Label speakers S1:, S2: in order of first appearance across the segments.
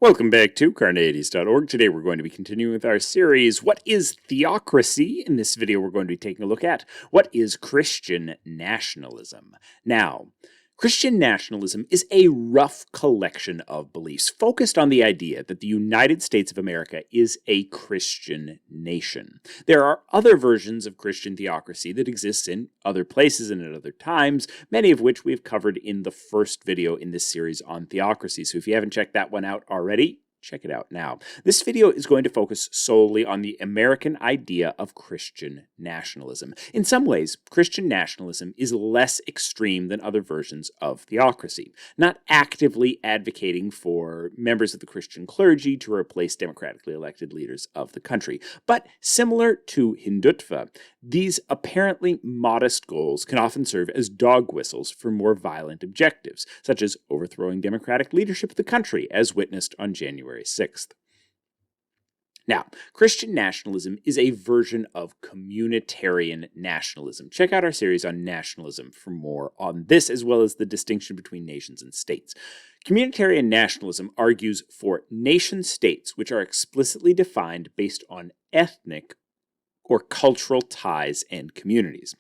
S1: Welcome back to Carneades.org. Today we're going to be continuing with our series, What is Theocracy? In this video we're going to be taking a look at what is Christian nationalism. Now, Christian nationalism is a rough collection of beliefs focused on the idea that the United States of America is a Christian nation. There are other versions of Christian theocracy that exist in other places and at other times, many of which we've covered in the first video in this series on theocracy. So if you haven't checked that one out already, check it out now. This video is going to focus solely on the American idea of Christian nationalism. In some ways, Christian nationalism is less extreme than other versions of theocracy, not actively advocating for members of the Christian clergy to replace democratically elected leaders of the country. But similar to Hindutva, these apparently modest goals can often serve as dog whistles for more violent objectives, such as overthrowing democratic leadership of the country, as witnessed on January 6th. Now, Christian nationalism is a version of communitarian nationalism. Check out our series on nationalism for more on this, as well as the distinction between nations and states. Communitarian nationalism argues for nation-states which are explicitly defined based on ethnic or cultural ties and communities.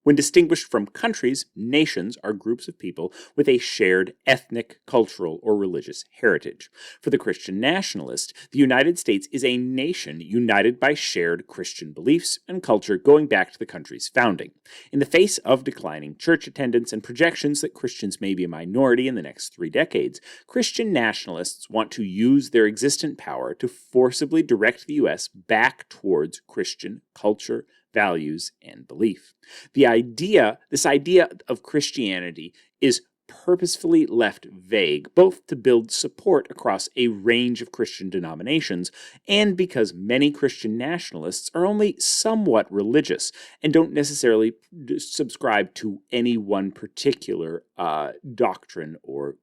S1: When distinguished from countries, nations are groups of people with a shared ethnic, cultural, or religious heritage. For the Christian nationalist, the United States is a nation united by shared Christian beliefs and culture going back to the country's founding. In the face of declining church attendance and projections that Christians may be a minority in the next 3 decades, Christian nationalists want to use their existent power to forcibly direct the U.S. back towards Christian culture, values, and belief. This idea of Christianity is purposefully left vague, both to build support across a range of Christian denominations, and because many Christian nationalists are only somewhat religious and don't necessarily subscribe to any one particular doctrine or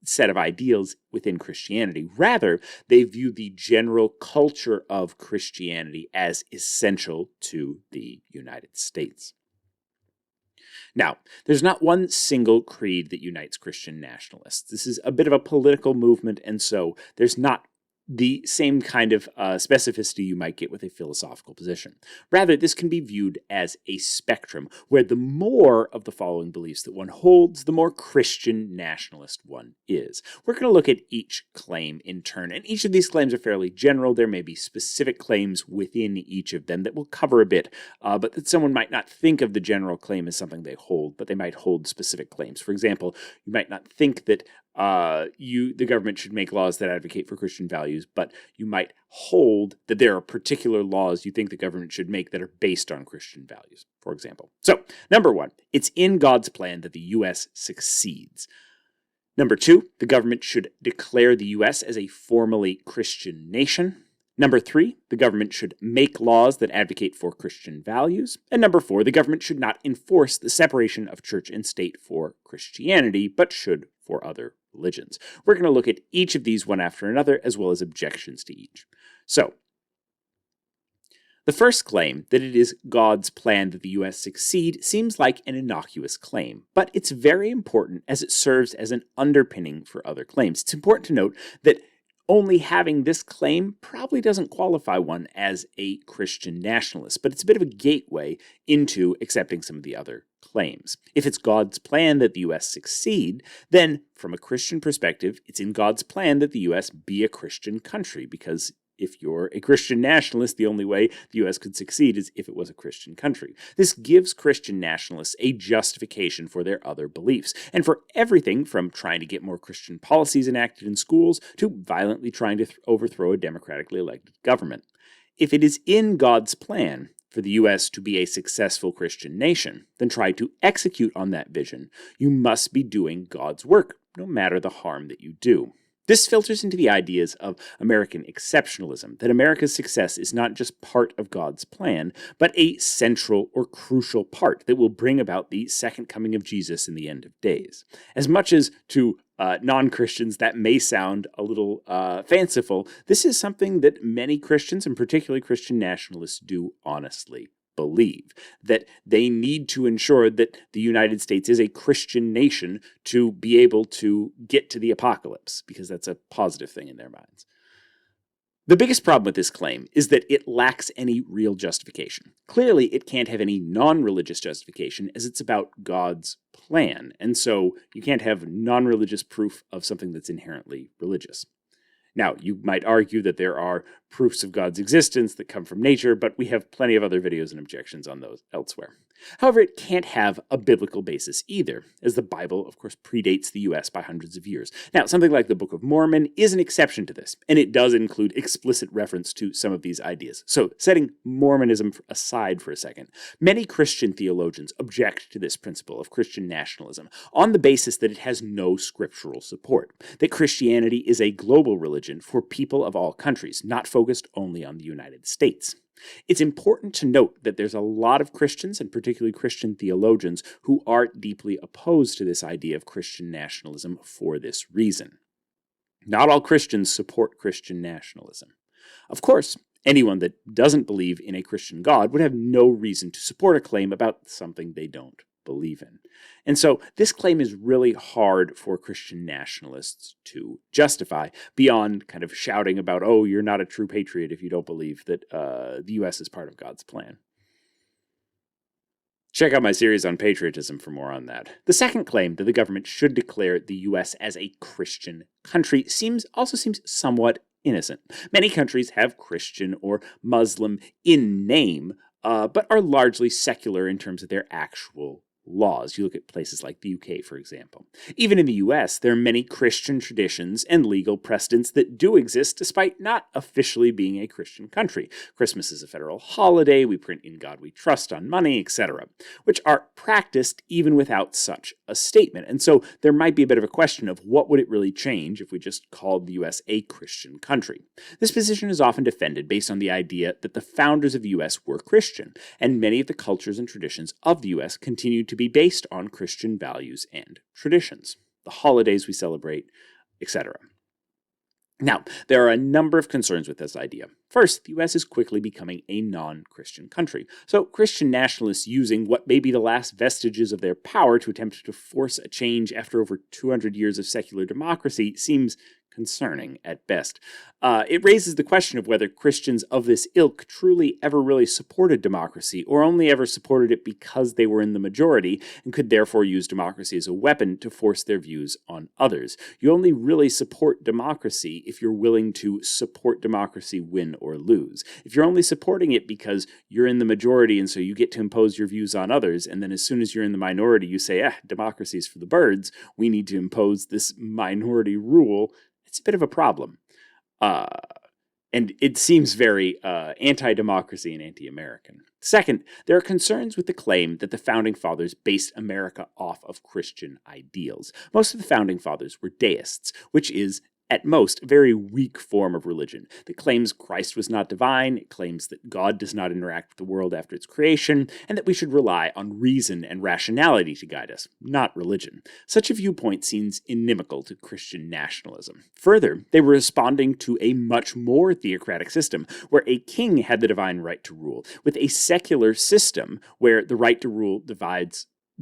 S1: set of ideals within Christianity. Rather, they view the general culture of Christianity as essential to the United States. Now, there's not one single creed that unites Christian nationalists. This is a bit of a political movement, and so there's not the same kind of specificity you might get with a philosophical position. Rather, this can be viewed as a spectrum, where the more of the following beliefs that one holds, the more Christian nationalist one is. We're going to look at each claim in turn, and each of these claims are fairly general. There may be specific claims within each of them that we'll cover a bit, but that someone might not think of the general claim as something they hold, but they might hold specific claims. For example, you might not think that the government should make laws that advocate for Christian values, but you might hold that there are particular laws you think the government should make that are based on Christian values, for example. So, number 1, it's in God's plan that the U.S. succeeds. Number 2, the government should declare the U.S. as a formally Christian nation. Number 3, the government should make laws that advocate for Christian values. And number 4, the government should not enforce the separation of church and state for Christianity, but should for other religions. We're going to look at each of these one after another, as well as objections to each. So, the first claim, that it is God's plan that the U.S. succeed, seems like an innocuous claim, but it's very important as it serves as an underpinning for other claims. It's important to note that only having this claim probably doesn't qualify one as a Christian nationalist, but it's a bit of a gateway into accepting some of the other claims. If it's God's plan that the U.S. succeed, then from a Christian perspective, it's in God's plan that the U.S. be a Christian country, because if you're a Christian nationalist, the only way the U.S. could succeed is if it was a Christian country. This gives Christian nationalists a justification for their other beliefs, and for everything from trying to get more Christian policies enacted in schools to violently trying to overthrow a democratically elected government. If it is in God's plan for the U.S. to be a successful Christian nation, then try to execute on that vision. You must be doing God's work, no matter the harm that you do. This filters into the ideas of American exceptionalism, that America's success is not just part of God's plan, but a central or crucial part that will bring about the second coming of Jesus in the end of days. As much as to non-Christians that may sound a little fanciful, this is something that many Christians, and particularly Christian nationalists, do honestly believe, that they need to ensure that the United States is a Christian nation to be able to get to the apocalypse, because that's a positive thing in their minds. The biggest problem with this claim is that it lacks any real justification. Clearly, it can't have any non-religious justification, as it's about God's plan, and so you can't have non-religious proof of something that's inherently religious. Now, you might argue that there are proofs of God's existence that come from nature, but we have plenty of other videos and objections on those elsewhere. However, it can't have a biblical basis either, as the Bible, of course, predates the US by hundreds of years. Now, something like the Book of Mormon is an exception to this, and it does include explicit reference to some of these ideas. So, setting Mormonism aside for a second, many Christian theologians object to this principle of Christian nationalism on the basis that it has no scriptural support, that Christianity is a global religion for people of all countries, not focused only on the United States. It's important to note that there's a lot of Christians, and particularly Christian theologians, who are deeply opposed to this idea of Christian nationalism for this reason. Not all Christians support Christian nationalism. Of course, anyone that doesn't believe in a Christian God would have no reason to support a claim about something they don't believe in. And so this claim is really hard for Christian nationalists to justify beyond kind of shouting about, oh, you're not a true patriot if you don't believe that the U.S. is part of God's plan. Check out my series on patriotism for more on that. The second claim that the government should declare the U.S. as a Christian country also seems somewhat innocent. Many countries have Christian or Muslim in name, but are largely secular in terms of their actual laws. You look at places like the UK, for example. Even in the US, there are many Christian traditions and legal precedents that do exist despite not officially being a Christian country. Christmas is a federal holiday, we print "In God We Trust" on money, etc., which are practiced even without such a statement. And so there might be a bit of a question of what would it really change if we just called the US a Christian country. This position is often defended based on the idea that the founders of the US were Christian, and many of the cultures and traditions of the US continue to be based on Christian values and traditions, the holidays we celebrate, etc. Now, there are a number of concerns with this idea. First, the US is quickly becoming a non-Christian country, so Christian nationalists using what may be the last vestiges of their power to attempt to force a change after over 200 years of secular democracy seems concerning at best. It raises the question of whether Christians of this ilk truly ever really supported democracy, or only ever supported it because they were in the majority and could therefore use democracy as a weapon to force their views on others. You only really support democracy if you're willing to support democracy win or lose. If you're only supporting it because you're in the majority and so you get to impose your views on others, and then as soon as you're in the minority you say, democracy's for the birds, we need to impose this minority rule, it's a bit of a problem. And it seems very anti-democracy and anti-American. Second, there are concerns with the claim that the Founding Fathers based America off of Christian ideals. Most of the Founding Fathers were deists, which is, at most, a very weak form of religion that claims Christ was not divine, it claims that God does not interact with the world after its creation, and that we should rely on reason and rationality to guide us, not religion. Such a viewpoint seems inimical to Christian nationalism. Further, they were responding to a much more theocratic system, where a king had the divine right to rule, with a secular system where the right to rule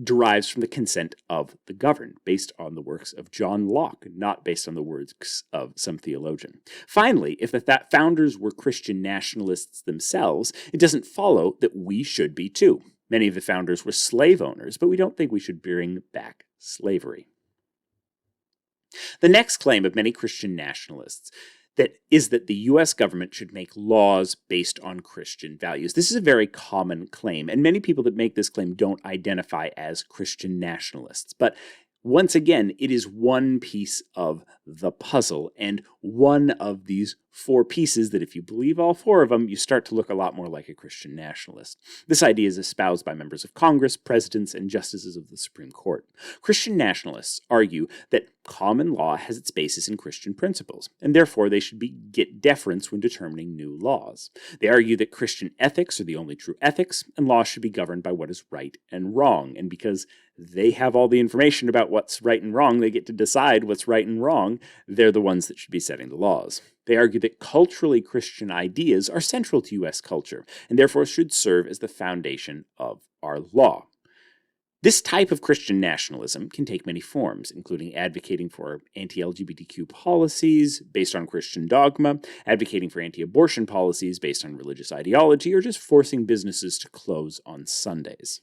S1: derives from the consent of the governed, based on the works of John Locke, not based on the works of some theologian. Finally, if the founders were Christian nationalists themselves, it doesn't follow that we should be too. Many of the founders were slave owners, but we don't think we should bring back slavery. The next claim of many Christian nationalists is that the U.S. government should make laws based on Christian values. This is a very common claim, and many people that make this claim don't identify as Christian nationalists. But once again, it is one piece of the puzzle, and one of these four pieces that if you believe all four of them, you start to look a lot more like a Christian nationalist. This idea is espoused by members of Congress, presidents, and justices of the Supreme Court. Christian nationalists argue that common law has its basis in Christian principles, and therefore they should get deference when determining new laws. They argue that Christian ethics are the only true ethics, and law should be governed by what is right and wrong, and because they have all the information about what's right and wrong, they get to decide what's right and wrong. They're the ones that should be setting the laws. They argue that culturally Christian ideas are central to U.S. culture, and therefore should serve as the foundation of our law. This type of Christian nationalism can take many forms, including advocating for anti-LGBTQ policies based on Christian dogma, advocating for anti-abortion policies based on religious ideology, or just forcing businesses to close on Sundays.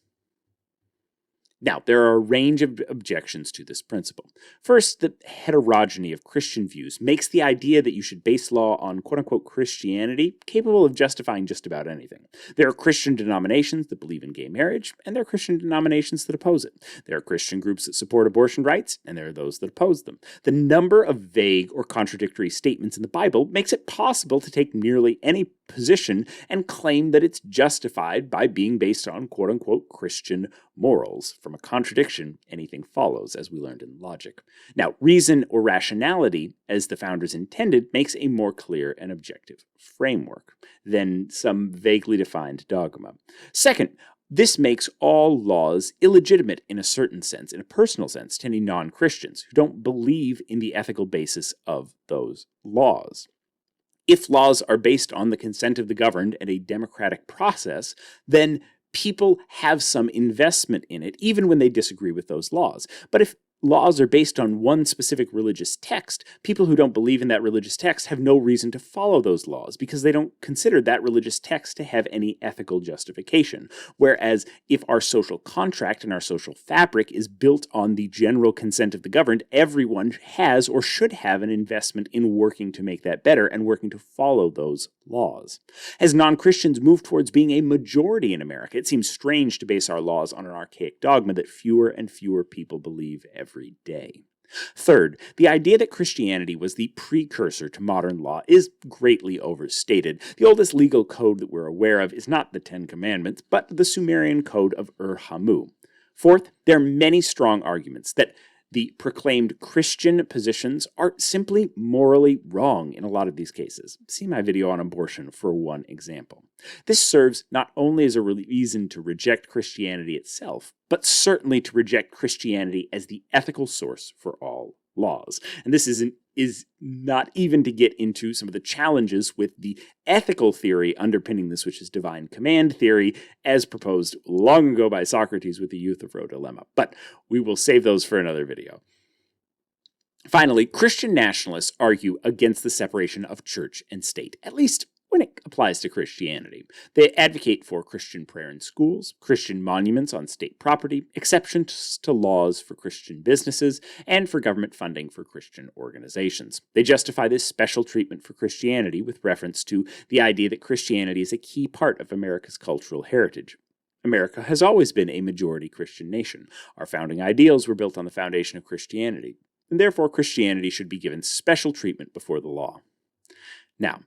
S1: Now, there are a range of objections to this principle. First, the heterogeneity of Christian views makes the idea that you should base law on quote-unquote Christianity capable of justifying just about anything. There are Christian denominations that believe in gay marriage, and there are Christian denominations that oppose it. There are Christian groups that support abortion rights, and there are those that oppose them. The number of vague or contradictory statements in the Bible makes it possible to take nearly any position and claim that it's justified by being based on quote-unquote Christian morals. From a contradiction, anything follows, as we learned in logic. Now, reason or rationality, as the founders intended, makes a more clear and objective framework than some vaguely defined dogma. Second, this makes all laws illegitimate in a certain sense, in a personal sense, to any non-Christians who don't believe in the ethical basis of those laws. If laws are based on the consent of the governed and a democratic process, then people have some investment in it, even when they disagree with those laws. But if laws are based on one specific religious text, people who don't believe in that religious text have no reason to follow those laws because they don't consider that religious text to have any ethical justification. Whereas if our social contract and our social fabric is built on the general consent of the governed, everyone has or should have an investment in working to make that better and working to follow those laws. As non-Christians move towards being a majority in America, it seems strange to base our laws on an archaic dogma that fewer and fewer people believe every day. Third, the idea that Christianity was the precursor to modern law is greatly overstated. The oldest legal code that we're aware of is not the Ten Commandments, but the Sumerian Code of Ur-Hamu. Fourth, there are many strong arguments that the proclaimed Christian positions are simply morally wrong in a lot of these cases. See my video on abortion for one example. This serves not only as a reason to reject Christianity itself, but certainly to reject Christianity as the ethical source for all laws. And this is not even to get into some of the challenges with the ethical theory underpinning this, which is divine command theory, as proposed long ago by Socrates with the Euthyphro dilemma. But we will save those for another video. Finally, Christian nationalists argue against the separation of church and state, at least when it applies to Christianity. They advocate for Christian prayer in schools, Christian monuments on state property, exceptions to laws for Christian businesses, and for government funding for Christian organizations. They justify this special treatment for Christianity with reference to the idea that Christianity is a key part of America's cultural heritage. America has always been a majority Christian nation. Our founding ideals were built on the foundation of Christianity, and therefore Christianity should be given special treatment before the law. Now,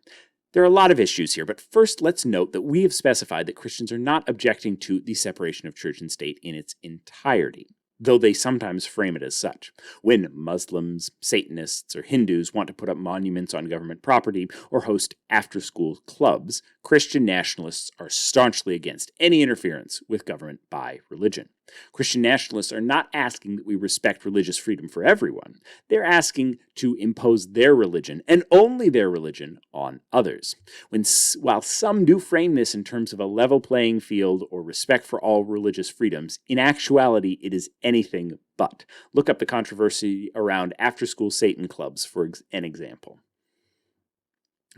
S1: there are a lot of issues here, but first let's note that we have specified that Christians are not objecting to the separation of church and state in its entirety, though they sometimes frame it as such. When Muslims, Satanists, or Hindus want to put up monuments on government property or host after-school clubs, Christian nationalists are staunchly against any interference with government by religion. Christian nationalists are not asking that we respect religious freedom for everyone. They're asking to impose their religion, and only their religion, on others. While some do frame this in terms of a level playing field or respect for all religious freedoms, in actuality it is anything but. Look up the controversy around after-school Satan clubs for an example.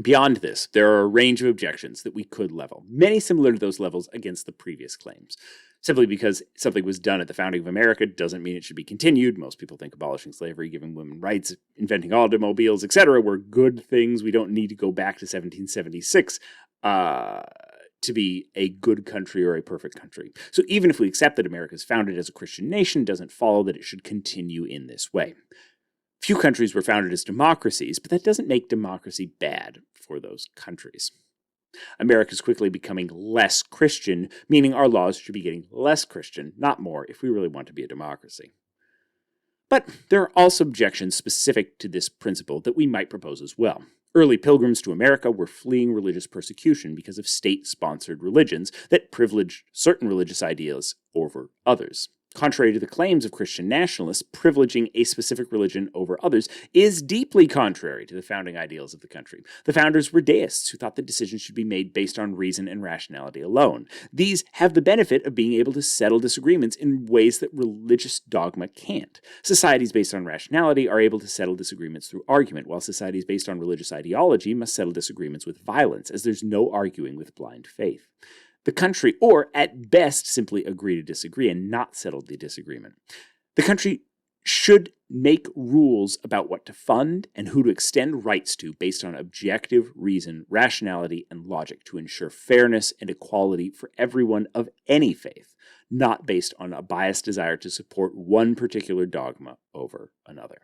S1: Beyond this, there are a range of objections that we could level, many similar to those levels against the previous claims. Simply because something was done at the founding of America doesn't mean it should be continued. Most people think abolishing slavery, giving women rights, inventing automobiles, etc. were good things. We don't need to go back to 1776 to be a good country or a perfect country. So even if we accept that America is founded as a Christian nation, it doesn't follow that it should continue in this way. Few countries were founded as democracies, but that doesn't make democracy bad for those countries. America is quickly becoming less Christian, meaning our laws should be getting less Christian, not more, if we really want to be a democracy. But there are also objections specific to this principle that we might propose as well. Early pilgrims to America were fleeing religious persecution because of state-sponsored religions that privileged certain religious ideas over others. Contrary to the claims of Christian nationalists, privileging a specific religion over others is deeply contrary to the founding ideals of the country. The founders were deists who thought that decisions should be made based on reason and rationality alone. These have the benefit of being able to settle disagreements in ways that religious dogma can't. Societies based on rationality are able to settle disagreements through argument, while societies based on religious ideology must settle disagreements with violence, as there's no arguing with blind faith. The country, or at best simply agree to disagree and not settle the disagreement. The country should make rules about what to fund and who to extend rights to based on objective reason, rationality, and logic to ensure fairness and equality for everyone of any faith, not based on a biased desire to support one particular dogma over another.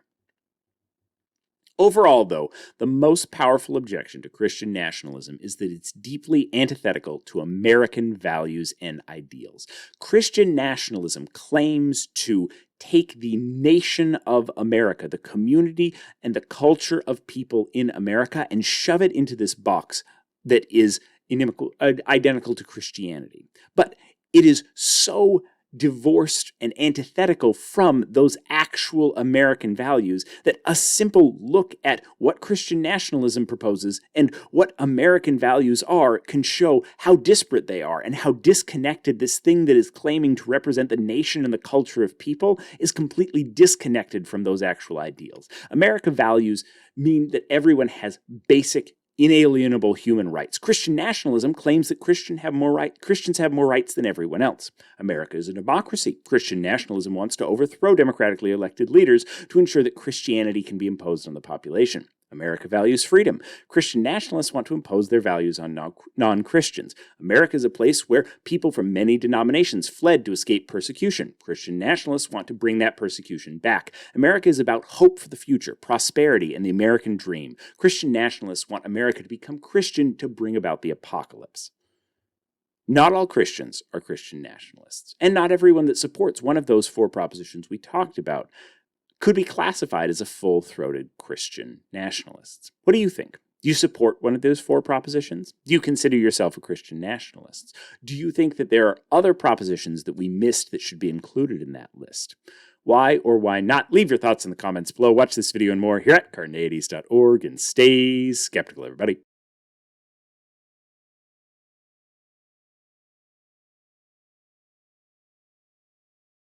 S1: Overall, though, the most powerful objection to Christian nationalism is that it's deeply antithetical to American values and ideals. Christian nationalism claims to take the nation of America, the community and the culture of people in America, and shove it into this box that is identical to Christianity. But it is so divorced and antithetical from those actual American values that a simple look at what Christian nationalism proposes and what American values are can show how disparate they are and how disconnected this thing that is claiming to represent the nation and the culture of people is completely disconnected from those actual ideals. American values mean that everyone has basic inalienable human rights. Christian nationalism claims that Christians have more rights than everyone else. America is a democracy. Christian nationalism wants to overthrow democratically elected leaders to ensure that Christianity can be imposed on the population. America values freedom. Christian nationalists want to impose their values on non-Christians. America is a place where people from many denominations fled to escape persecution. Christian nationalists want to bring that persecution back. America is about hope for the future, prosperity, and the American dream. Christian nationalists want America to become Christian to bring about the apocalypse. Not all Christians are Christian nationalists, and not everyone that supports one of those four propositions we talked about could be classified as a full-throated Christian nationalist. What do you think? Do you support one of those four propositions? Do you consider yourself a Christian nationalist? Do you think that there are other propositions that we missed that should be included in that list? Why or why not? Leave your thoughts in the comments below. Watch this video and more here at Carneades.org, and stay skeptical, everybody.